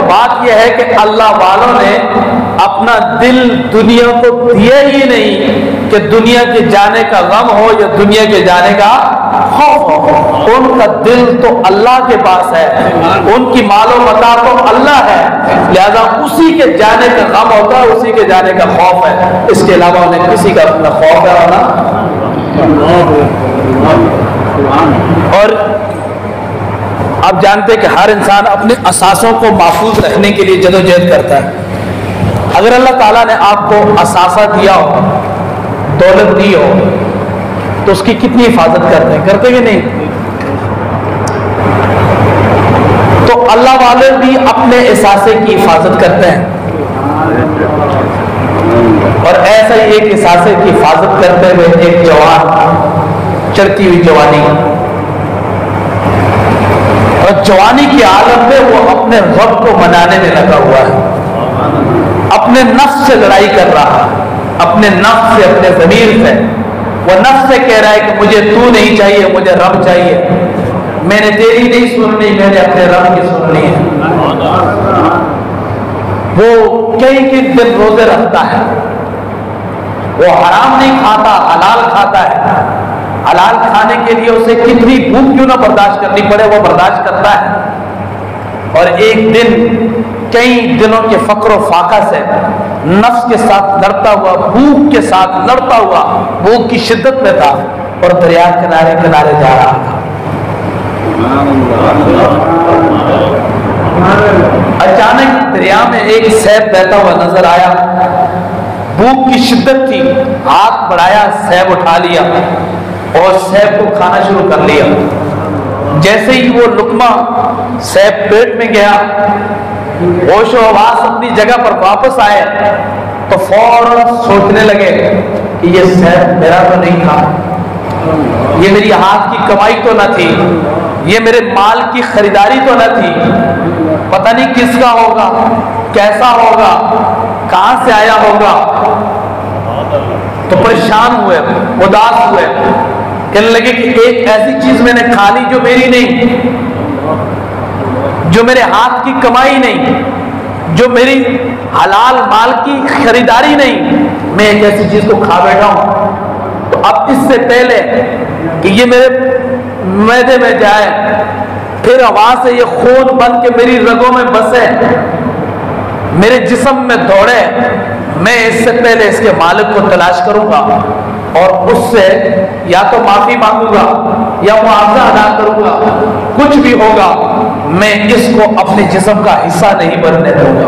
بات یہ ہے کہ اللہ والوں نے اپنا دل دنیا کو دیا ہی نہیں کہ دنیا کے جانے کا غم ہو یا دنیا کے جانے کا خوف ہو. ان کا دل تو اللہ کے پاس ہے, ان کی مال و متاع تو اللہ ہے, لہذا اسی کے جانے کا غم ہوتا ہے, اسی کے جانے کا خوف ہے. اس کے علاوہ انہیں کسی کا اپنا خوف ہے ہونا. اور آپ جانتے کہ ہر انسان اپنے اثاثوں کو محفوظ رکھنے کے لیے جدوجہد کرتا ہے. اگر اللہ تعالیٰ نے آپ کو اثاثہ دیا ہو, دولت دی ہو, تو اس کی کتنی حفاظت کرتے کہ نہیں؟ تو اللہ والے بھی اپنے اثاثے کی حفاظت کرتے ہیں, اور ایسا ہی ایک اثاثے کی حفاظت کرتے ہوئے ایک جوان, چڑھتی ہوئی جوانی, اور جوانی کی عالم میں وہ اپنے رب کو منانے میں لگا ہوا ہے, اپنے نفس سے لڑائی کر رہا ہے, اپنے نفس سے, اپنے ضمیر سے. وہ نفس سے کہہ رہا ہے کہ مجھے تو نہیں چاہیے, مجھے رب چاہیے, میں نے تیری نہیں سننی, میں نے اپنے رب کی سننی ہے. وہ کئی دن روزے رکھتا ہے, وہ حرام نہیں کھاتا, حلال کھاتا ہے. حلال کھانے کے لیے اسے کتنی بھوک کیوں نہ برداشت کرنی پڑے وہ برداشت کرتا ہے. اور ایک دن کئی دنوں کے فقر و فاقہ سے نفس کے ساتھ لڑتا ہوا, بھوک کے ساتھ لڑتا ہوا, بھوک کی شدت میں تھا, اور دریا کنارے کنارے جا رہا تھا. اچانک دریا میں ایک سیب بہتا ہوا نظر آیا. بھوک کی شدت تھی, ہاتھ بڑھایا, سیب اٹھا لیا اور سیب کو کھانا شروع کر لیا. جیسے ہی وہ لقمہ سیب پیٹ میں گیا, ہوش و حواس اپنی جگہ پر واپس آئے, تو فوراً سوچنے لگے کہ یہ سیب میرا تو نہیں تھا, یہ میری ہاتھ کی کمائی تو نہ تھی, یہ میرے مال کی خریداری تو نہ تھی, پتہ نہیں کس کا ہوگا, کیسا ہوگا, کہاں سے آیا ہوگا. تو پریشان ہوئے, اداس ہوئے, کہنے لگے کہ ایک ایسی چیز میں نے کھا لی جو میری نہیں, جو میرے ہاتھ کی کمائی نہیں, جو میری حلال مال کی خریداری نہیں, میں ایک ایسی چیز کو کھا بیٹھا ہوں. تو اب اس سے پہلے کہ یہ میرے معدے میں جائے, پھر ہوا سے یہ خون بن کے میری رگوں میں بسے, میرے جسم میں دوڑے, میں اس سے پہلے اس کے مالک کو تلاش کروں گا اور اس سے یا تو معافی مانگوں گا یا معاوضہ ادا کروں گا, کچھ بھی ہوگا, میں اس کو اپنے جسم کا حصہ نہیں بننے دوں گا.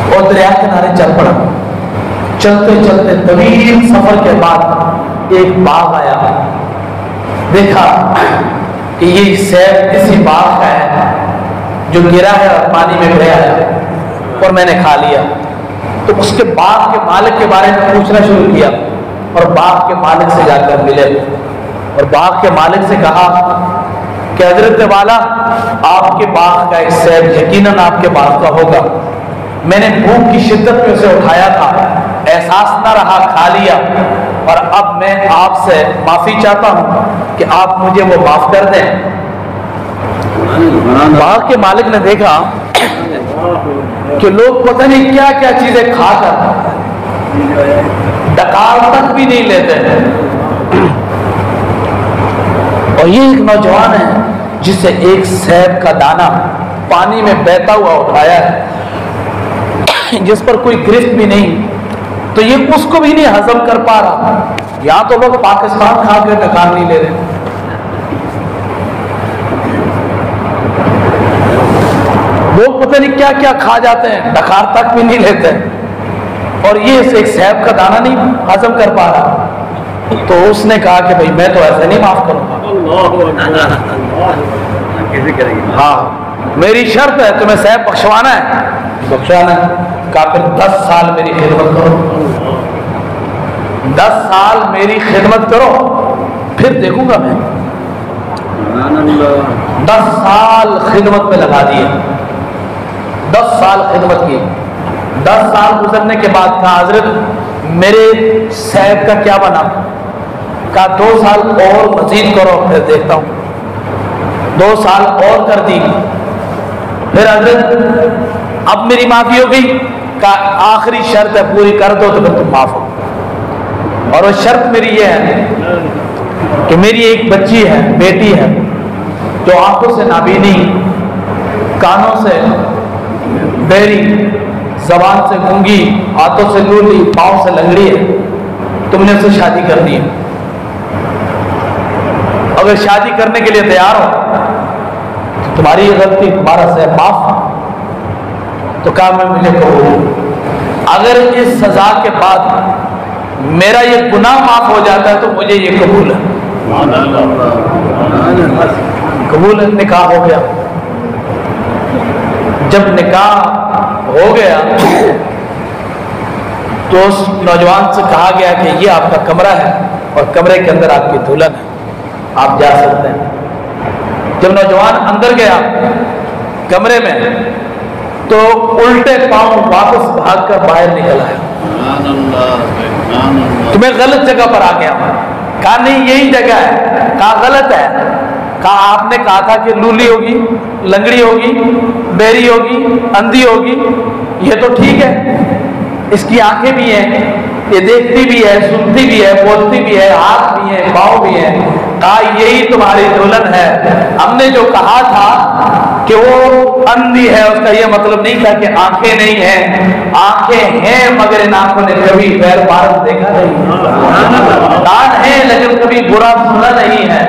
اور دریا کنارے چل پڑا. چلتے چلتے طویل سفر کے بعد ایک باغ آیا. دیکھا کہ یہ سیب اسی باغ کا ہے جو گرا ہے اور پانی میں گیا ہے, اور میں نے کھا لیا. تو اس کے باغ کے مالک کے بارے میں پوچھنا شروع کیا, اور باغ کے مالک سے جا کر ملے, اور باغ کے مالک سے کہا کہ حضرت والا, آپ کے باغ کا ایک سیب یقیناً آپ کے باغ کا ہوگا, میں نے بھوک کی شدت میں اسے اٹھایا تھا, احساس نہ رہا, کھا لیا, اور اب میں آپ سے معافی چاہتا ہوں کہ آپ مجھے وہ معاف کر دیں. باغ کے مالک نے دیکھا کہ لوگ پتہ نہیں کیا کیا چیزیں کھا کر ڈکار تک بھی نہیں لیتے, اور یہ ایک نوجوان ہے جس سے ایک سیب کا دانہ پانی میں بہتا ہوا اٹھایا ہے, جس پر کوئی گرفت بھی نہیں, تو یہ اس کو بھی نہیں ہضم کر پا رہا. یہاں تو لوگ پاکستان کھا کے ڈکار نہیں لے رہے, لوگ پتہ نہیں کیا کیا کھا جاتے ہیں, ڈکار تک بھی نہیں لیتے, اور یہ ایک سیب کا دانہ نہیں ہضم کر پا رہا. تو اس نے کہا کہ بھائی میں تو ایسے نہیں معاف کروں گا, ہاں میری شرط ہے, تمہیں سیب بخشوانا ہے, بخشوانا ہے. کہا پھر 10 سال میری خدمت کرو, 10 سال میری خدمت کرو, پھر دیکھوں گا میں. 10 سال خدمت میں لگا دیے, 10 سال خدمت کی. 10 سال گزرنے کے بعد کہا حضرت میرے سیب کا کیا بنا؟ کہا 2 سال اور مزید کرو, پھر دیکھتا ہوں. 2 سال اور کر دی. پھر حضرت اب میری معافی ہو گئی، کہا آخری شرط ہے پوری کر دو تو پھر تم معاف ہو. اور وہ شرط میری یہ ہے کہ میری ایک بچی ہے، بیٹی ہے، جو آنکھوں سے نابینی، کانوں سے بہری، زبان سے گونگی، ہاتھوں سے لولی، پاؤں سے لنگڑی ہے. تم نے اسے شادی کرنی ہے. اگر شادی کرنے کے لیے تیار ہو تو تمہاری یہ غلطی تمہارا سے معاف. تو کہا میں مجھے قبول. اگر اس سزا کے بعد میرا یہ گناہ معاف ہو جاتا ہے تو مجھے یہ قبول ہے. قبول ہے. نکاح ہو گیا. جب نکاح ہو گیا تو اس نوجوان سے کہا گیا کہ یہ آپ کا کمرہ ہے اور کمرے کے اندر آپ کی دلہن ہے، آپ جا سکتے ہیں. جب نوجوان اندر گیا کمرے میں تو الٹے پاؤں واپس بھاگ کر باہر نکل آیا. تو میں غلط جگہ پر آ گیا. کہا نہیں یہی جگہ ہے. کہا غلط ہے. کہا آپ نے کہا تھا کہ لولی ہوگی، لنگڑی ہوگی، بہری ہوگی، اندھی ہوگی. یہ تو ٹھیک ہے، اس کی آنکھیں بھی ہیں، یہ دیکھتی بھی ہے، سنتی بھی ہے، بولتی بھی ہے، ہاتھ بھی ہیں، پاؤں بھی ہیں. کہا یہی تمہاری دلہن ہے. ہم نے جو کہا تھا کہ وہ اندھی ہے اس کا یہ مطلب نہیں تھا کہ آنکھیں نہیں ہیں. آنکھیں ہیں مگر ان آنکھوں نے کبھی غیر بارت دیکھا نہیں. کان ہے لیکن کبھی برا سنا نہیں ہے.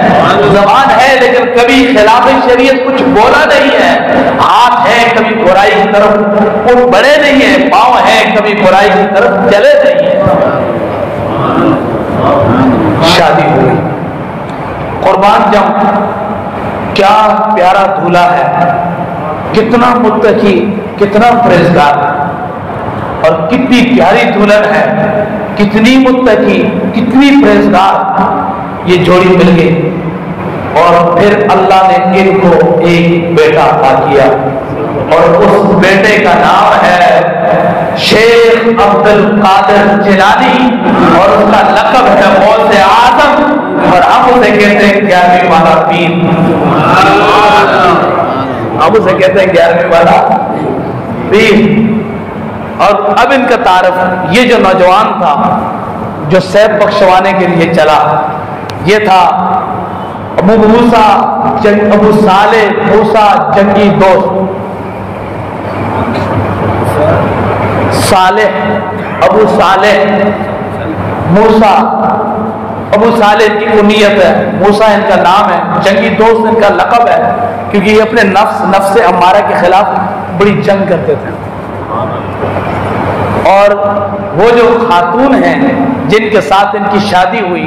زبان ہے لیکن کبھی خلاف شریعت کچھ بولا نہیں ہے. ہاتھ ہے کبھی برائی کی طرف اٹھ بڑے نہیں ہیں. پاؤں ہے کبھی برائی کی طرف چلے نہیں ہیں. شادی ہوئی. قربان جاؤں کیا پیارا دولہا ہے، کتنا متقی، کتنا پرہیزگار، اور کتنی پیاری دلہن ہے، کتنی متقی، کتنی پرہیزگار. یہ جوڑی مل گئی اور پھر اللہ نے ان کو ایک بیٹا عطا کیا اور اس بیٹے کا نام ہے شیخ عبد القادر جیلانی اور اس کا لقب ہے غوث اعظم اور ہم اسے کہتے ہیں 11ویں والا پیر. ہم اسے کہتے ہیں 11ویں والا پیر. اور اب ان کا تعارف، یہ جو نوجوان تھا جو سیب بخشوانے کے لیے چلا، یہ تھا ابو صالح موسیٰ جنگی دوست. صالح، ابو صالح موسیٰ، ابو صالح کی کنیت ہے، موسیٰ ان کا نام ہے، جنگی دوست ان کا لقب ہے کیونکہ یہ اپنے نفس امارہ کے خلاف بڑی جنگ کرتے تھے. اور وہ جو خاتون ہیں جن کے ساتھ ان کی شادی ہوئی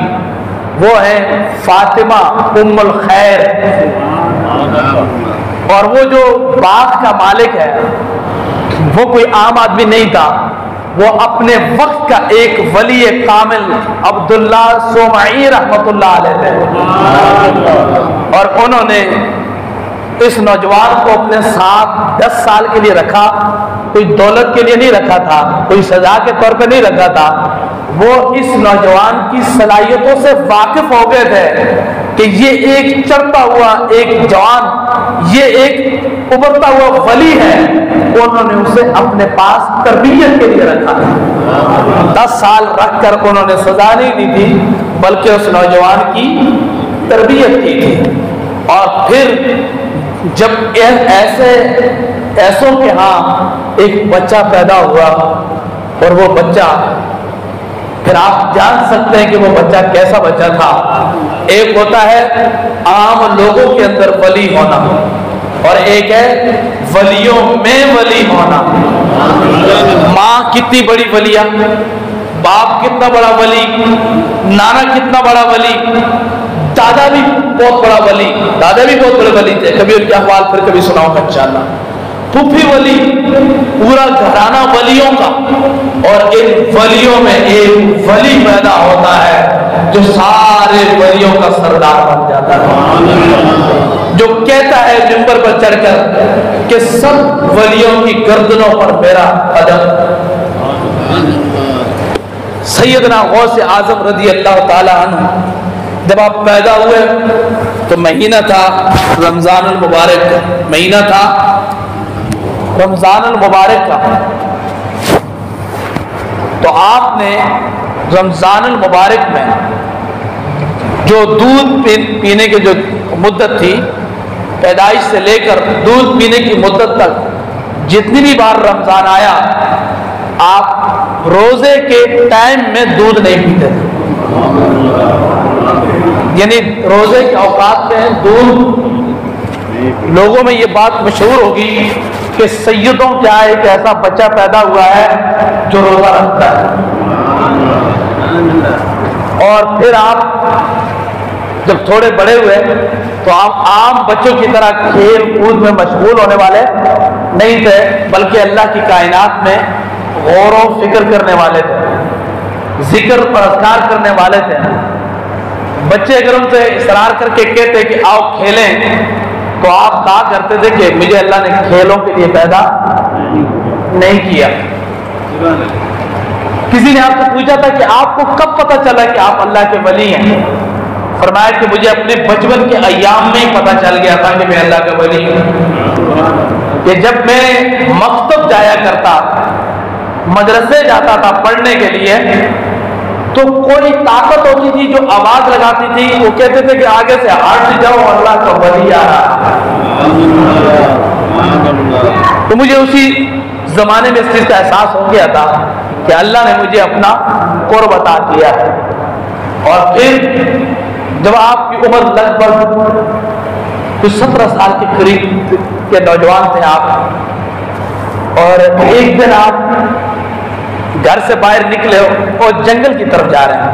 وہ ہیں فاطمہ ام الخیر. اور وہ جو باغ کا مالک ہے وہ کوئی عام آدمی نہیں تھا، وہ اپنے وقت کا ایک ولی کامل عبداللہ سومعی رحمت اللہ علیہ تھے. اور انہوں نے اس نوجوان کو اپنے ساتھ 10 سال کے لیے رکھا. کوئی دولت کے لیے نہیں رکھا تھا، کوئی سزا کے طور پہ نہیں رکھا تھا. وہ اس نوجوان کی صلاحیتوں سے واقف ہو گئے تھے کہ یہ ایک چڑھتا ہوا ایک جوان، یہ ایک ابھرتا ہوا ولی ہے. انہوں نے اسے اپنے پاس تربیت کے لیے رکھا. 10 سال رکھ کر انہوں نے سزا نہیں دی تھی بلکہ اس نوجوان کی تربیت کی تھی. اور پھر جب ایسوں کے ہاں ایک بچہ پیدا ہوا اور وہ بچہ، پھر آپ جان سکتے ہیں کہ وہ بچہ کیسا بچہ تھا. ایک ہوتا ہے عام لوگوں کے اندر ولی ہونا اور ایک ہے ولیوں میں ولی ہونا. ماں کتنی بڑی ولیہ، باپ کتنا بڑا ولی، نانا کتنا بڑا ولی، دادا بھی بہت بڑا ولی، دادا بھی بہت بڑے ولی تھے. کبھی ان کے احوال پھر کبھی سناؤں گا انشاءاللہ. پھوپھی ولی، پورا گھرانہ ولیوں کا. اور ان ولیوں میں ایک ولی پیدا ہوتا ہے جو سارے ولیوں کا سردار بن جاتا ہے، جو کہتا ہے منبر پر چڑھ کر کہ سب ولیوں کی گردنوں پر میرا قدم. سیدنا غوث اعظم رضی اللہ تعالی عنہ جب آپ پیدا ہوئے تو مہینہ تھا رمضان المبارک کا، مہینہ تھا رمضان المبارک کا، تو آپ نے رمضان المبارک میں جو دودھ پینے کی جو مدت تھی، پیدائش سے لے کر دودھ پینے کی مدت تک جتنی بھی بار رمضان آیا، آپ روزے کے ٹائم میں دودھ نہیں پیتے تھے، یعنی روزے کے اوقات میں دودھ، لوگوں میں یہ بات مشہور ہوگی کہ سیدوں کیا ہے کہ ایسا بچہ پیدا ہوا ہے جو روزہ رکھتا ہے، اور پھر آپ جب تھوڑے بڑے ہوئے تو آپ عام بچوں کی طرح کھیل کود میں مشغول ہونے والے نہیں تھے، بلکہ اللہ کی کائنات میں غور و فکر کرنے والے تھے، ذکر اور اذکار کرنے والے تھے۔ بچے اگر ان سے اصرار کر کے کہتے کہ آؤ کھیلیں تو آپ کہا کرتے تھے کہ مجھے اللہ نے کھیلوں کے لیے پیدا نہیں کیا۔ کسی نے آپ سے پوچھا تھا کہ آپ کو کب پتہ چلا کہ آپ اللہ کے ولی ہیں؟ فرمایا کہ مجھے اپنے بچپن کے ایام میں ہی پتہ چل گیا تھا کہ میں اللہ کا ولی ہوں، کہ جب میں مکتب جایا کرتا، مدرسے جاتا تھا پڑھنے کے لیے، تو کوئی طاقت ہوتی تھی جو آواز لگاتی تھی، وہ کہتے تھے کہ آگے سے ہٹ جاؤ، اللہ کا ولی آ رہا ہے۔ تو مجھے اسی زمانے میں اس چیز کا احساس ہو گیا تھا کہ اللہ نے مجھے اپنا قرب عطا کیا ہے۔ اور پھر جب آپ کی عمر لگ بھگ کچھ 17 سال کے قریب کے نوجوان تھے آپ، اور ایک دن آپ گھر سے باہر نکلے ہو اور جنگل کی طرف جا رہے ہیں،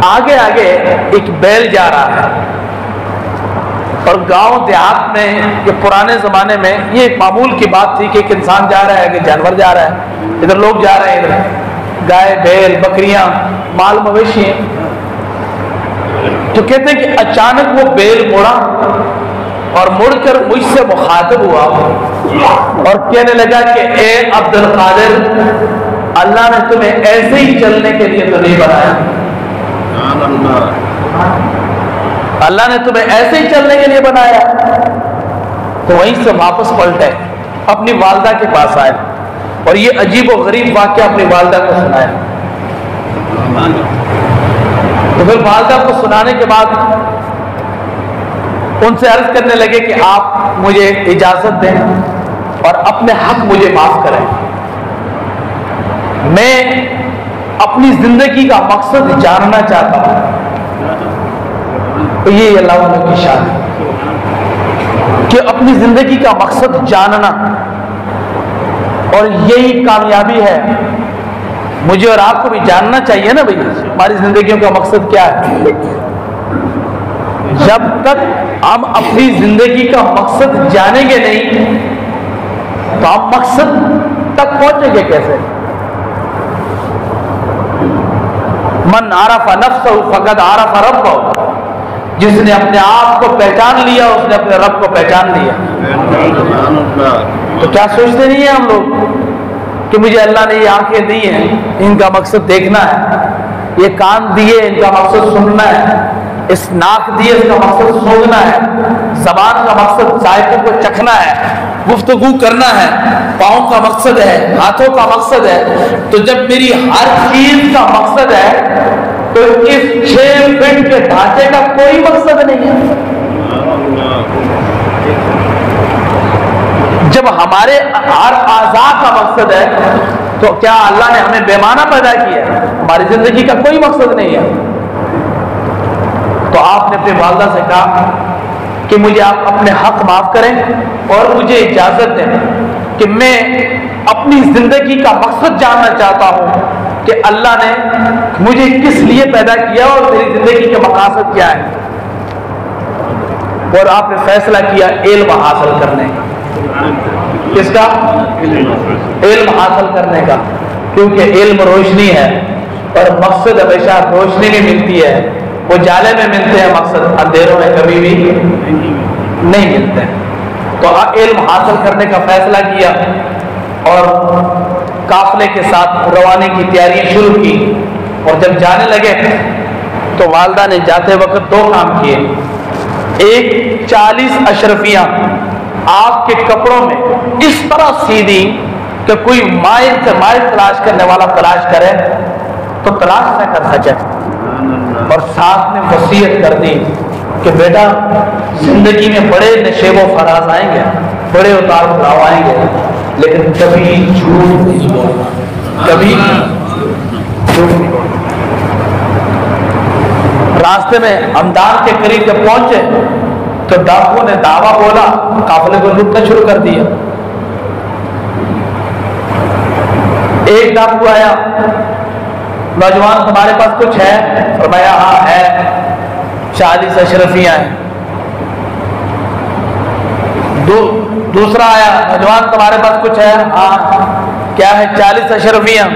آگے آگے ایک بیل جا رہا ہے، اور گاؤں دیہات میں یہ پرانے زمانے میں یہ معمول کی بات تھی کہ ایک انسان جا رہا ہے کہ جانور جا رہا ہے، ادھر لوگ جا رہے ہیں، ادھر گائے بیل بکریاں مال مویشی ہیں۔ تو کہتے ہیں کہ اچانک وہ بیل مڑا اور مڑ کر مجھ سے مخاطب ہوا اور کہنے لگا کہ اے عبد القادر، اللہ نے تمہیں ایسے ہی چلنے کے لیے تو نہیں بنایا، اللہ نے تمہیں ایسے ہی چلنے کے لیے بنایا۔ تو وہیں سے واپس پلٹے، اپنی والدہ کے پاس آئے اور یہ عجیب و غریب واقعہ اپنی والدہ کو سنایا۔ تو پھر والدہ کو سنانے کے بعد ان سے عرض کرنے لگے کہ آپ مجھے اجازت دیں اور اپنے حق مجھے معاف کریں، میں اپنی زندگی کا مقصد جاننا چاہتا ہوں۔ تو یہ اللہ عنہ کی شان ہے کہ اپنی زندگی کا مقصد جاننا، اور یہی کامیابی ہے۔ مجھے اور آپ کو بھی جاننا چاہیے نا بھائی ہماری زندگیوں کا مقصد کیا ہے۔ جب تک ہم اپنی زندگی کا مقصد جانیں گے نہیں تو ہم مقصد تک پہنچیں گے کیسے؟ من عرف نفسہ فقد عرف ربہ، جس نے اپنے آپ کو پہچان لیا اس نے اپنے رب کو پہچان لیا۔ تو کیا سوچتے نہیں ہیں ہم لوگ کہ مجھے اللہ نے یہ آنکھیں دی ہیں، ان کا مقصد دیکھنا ہے، یہ کان دیے ان کا مقصد سننا ہے، اس ناک دیے اس کا مقصد سونگنا ہے، زبان کا مقصد ذائقوں کو چکھنا ہے، گفتگو کرنا ہے، پاؤں کا مقصد ہے، ہاتھوں کا مقصد ہے۔ تو جب میری ہر چیز کا مقصد ہے تو اس 6 فٹ کے ڈھانچے کا کوئی مقصد نہیں ہے۔ جب ہمارے ہر اعضاء کا مقصد ہے تو کیا اللہ نے ہمیں بے معنی پیدا کیا ہے؟ ہماری زندگی کا کوئی مقصد نہیں ہے۔ تو آپ نے اپنی والدہ سے کہا کہ مجھے آپ اپنے حق معاف کریں اور مجھے اجازت دیں کہ میں اپنی زندگی کا مقصد جاننا چاہتا ہوں کہ اللہ نے مجھے کس لیے پیدا کیا اور میری زندگی کے مقاصد کیا ہے۔ اور آپ نے فیصلہ کیا علم حاصل کرنے کا۔ کس کا؟ علم حاصل کرنے کا، کیونکہ علم روشنی ہے اور مقصد ہمیشہ روشنی میں ملتی ہے، وہ جالے میں ملتے ہیں، مقصد اندھیروں میں کبھی بھی نہیں ملتے۔ تو علم حاصل کرنے کا فیصلہ کیا اور قافلے کے ساتھ روانی کی تیاریاں شروع کی، اور جب جانے لگے تو والدہ نے جاتے وقت دو کام کیے. ایک 40 اشرفیاں آپ کے کپڑوں میں اس طرح سی دی کہ کوئی مائل تلاش کرنے والا تلاش کرے تو تلاش نہ کر سکے. اور ساتھ میں وصیت کر دی کہ بیٹا زندگی میں بڑے نشیب و فراز آئیں گے, بڑے اتار چڑھاؤ آئیں گے, لیکن کبھی جھوٹ نہیں بولنا, کبھی جھوٹ نہیں بولنا. راستے میں ہمدان کے قریب جب پہنچے تو ڈاکو نے دعویٰ بولا, قافلے کو لوٹنا شروع کر دیا. ایک ڈاکو آیا, نوجوان تمہارے پاس کچھ ہے؟ فرمایا ہاں ہے, 40 اشرفیاں ہیں. دوسرا آیا, نوجوان تمہارے پاس کچھ ہے؟ ہاں. کیا ہے؟ 40 اشرفیاں.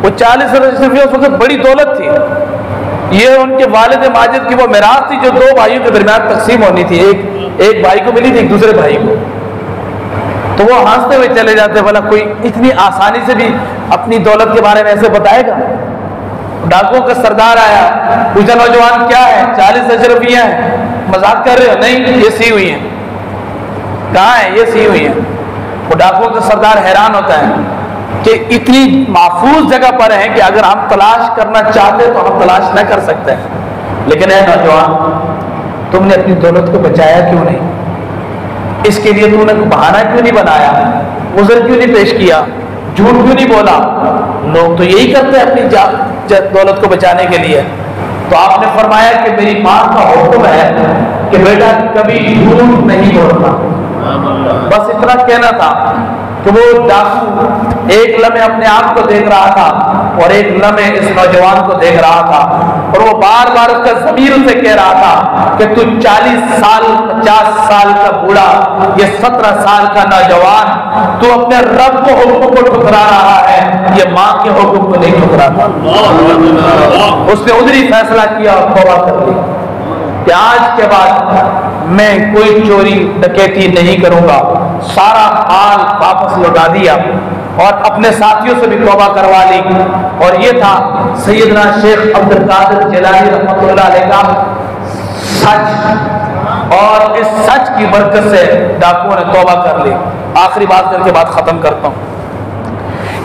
وہ 40 اشرفیاں اس وقت بڑی دولت تھی. یہ ان کے والد ماجد کی وہ میراث تھی جو دو بھائیوں کے درمیان تقسیم ہونی تھی. ایک بھائی کو ملی تھی, ایک دوسرے بھائی کو. تو وہ ہنستے ہوئے چلے جاتے, بولا کوئی اتنی آسانی سے بھی اپنی دولت کے بارے میں ایسے بتائے گا؟ ڈاکوؤں کا سردار آیا, پوچھا نوجوان کیا ہے؟ 40 اشرفیاں ہیں. مذاق کر رہے ہو؟ نہیں, یہ سی ہوئی ہیں. کہاں ہے؟ یہ سی ہوئی ہیں. وہ ڈاکوؤں کا سردار حیران ہوتا ہے کہ اتنی محفوظ جگہ پر ہیں کہ اگر ہم تلاش کرنا چاہتے تو ہم تلاش نہ کر سکتے ہیں. لیکن اے نوجوان, تم نے اپنی دولت کو بچایا کیوں نہیں؟ اس کے لیے تم نے بہانہ کیوں نہیں بنایا؟ عذر کیوں نہیں پیش کیا؟ جھوٹ کیوں نہیں بولا؟ لوگ تو یہی کرتے ہیں اپنی دولت کو بچانے کے لیے. تو آپ نے فرمایا کہ میری ماں کا حکم ہے کہ بیٹا کبھی جھوٹ نہیں بولنا. بس اتنا کہنا تھا کہ وہ ڈاکو ایک لمحے اپنے آپ کو دیکھ رہا تھا اور ایک لمحے اس نوجوان کو دیکھ رہا تھا, اور وہ بار بار اس کا ضمیر سے کہہ رہا تھا کہ تو 40 سال 50 سال کا بوڑھا, یہ 17 سال کا نوجوان, تو اپنے رب کو حکم کو ٹھکرا رہا ہے, یہ ماں کے حکم کو نہیں ٹھکراتا. اس نے ادھر ہی فیصلہ کیا اور توبہ کر لی کہ آج کے بعد میں کوئی چوری ڈکیتی نہیں کروں گا. سارا مال واپس لوٹا دیا اور اپنے ساتھیوں سے بھی توبہ کروا لی. اور یہ تھا سیدنا شیخ عبد القادر جیلانی رحمۃ اللہ علیہ کا سچ, اور اس سچ کی برکت سے ڈاکوؤں نے توبہ کر لی. آخری بات کر کے بات ختم کرتا ہوں.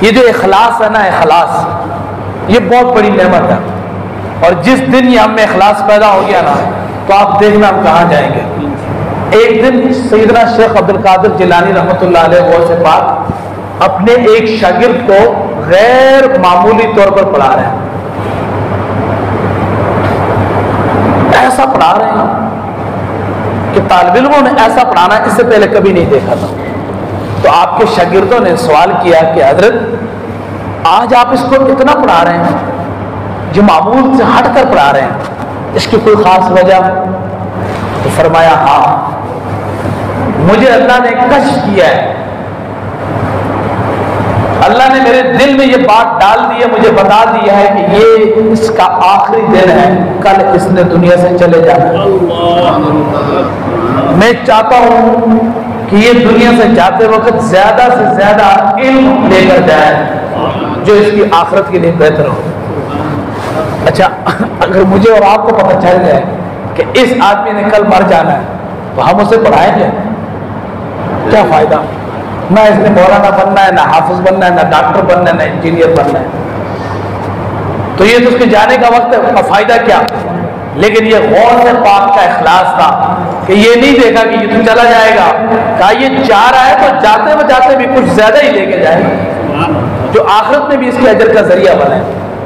یہ جو اخلاص ہے نا, اخلاص یہ بہت بڑی نعمت ہے, اور جس دن یہ ہم میں اخلاص پیدا ہو گیا نا تو آپ دیکھنا ہم کہاں جائیں گے. ایک دن سیدنا شیخ عبد القادر جیلانی رحمۃ اللہ علیہ غوث پاک اپنے ایک شاگرد کو غیر معمولی طور پر پڑھا رہے ہیں. ایسا پڑھا رہے ہیں کہ طالب علموں نے ایسا پڑھانا اس سے پہلے کبھی نہیں دیکھا تھا. تو آپ کے شاگردوں نے سوال کیا کہ حضرت آج آپ اس کو اتنا پڑھا رہے ہیں, جو معمول سے ہٹ کر پڑھا رہے ہیں, اس کی کوئی خاص وجہ؟ تو فرمایا ہاں, مجھے اللہ نے کشف کیا ہے, اللہ نے میرے دل میں یہ بات ڈال دی ہے, مجھے بتا دیا ہے کہ یہ اس کا آخری دن ہے, کل اس نے دنیا سے چلے جانا ہے. میں چاہتا ہوں کہ یہ دنیا سے جاتے وقت زیادہ سے زیادہ علم لے کر جائے جو اس کی آخرت کے لیے بہتر ہو. اچھا, اگر مجھے اور آپ کو پتہ چل جائے کہ اس آدمی نے کل مر جانا ہے تو ہم اسے پڑھائیں گے؟ کیا فائدہ؟ نہ اس نے مولانا بننا ہے, نہ حافظ بننا ہے, نہ ڈاکٹر بننا ہے, نہ انجینئر بننا ہے. تو یہ تو اس کے جانے کا وقت ہے, فائدہ کیا؟ لیکن یہ غوث پاک کا اخلاص تھا کہ یہ نہیں دیکھا کہ یہ تو چلا جائے گا, کہا یہ جا رہا ہے تو جاتے بجاتے بھی کچھ زیادہ ہی لے کے جائے گا جو آخرت میں بھی اس کے اجر کا ذریعہ بنے.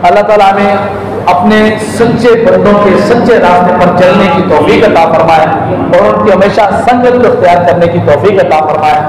اللہ تعالیٰ ہمیں اپنے سچے بندوں کے سچے راستے پر چلنے کی توفیق عطا فرمائے اور ان کی ہمیشہ سنگت کو اختیار کرنے کی توفیق عطا فرمائے.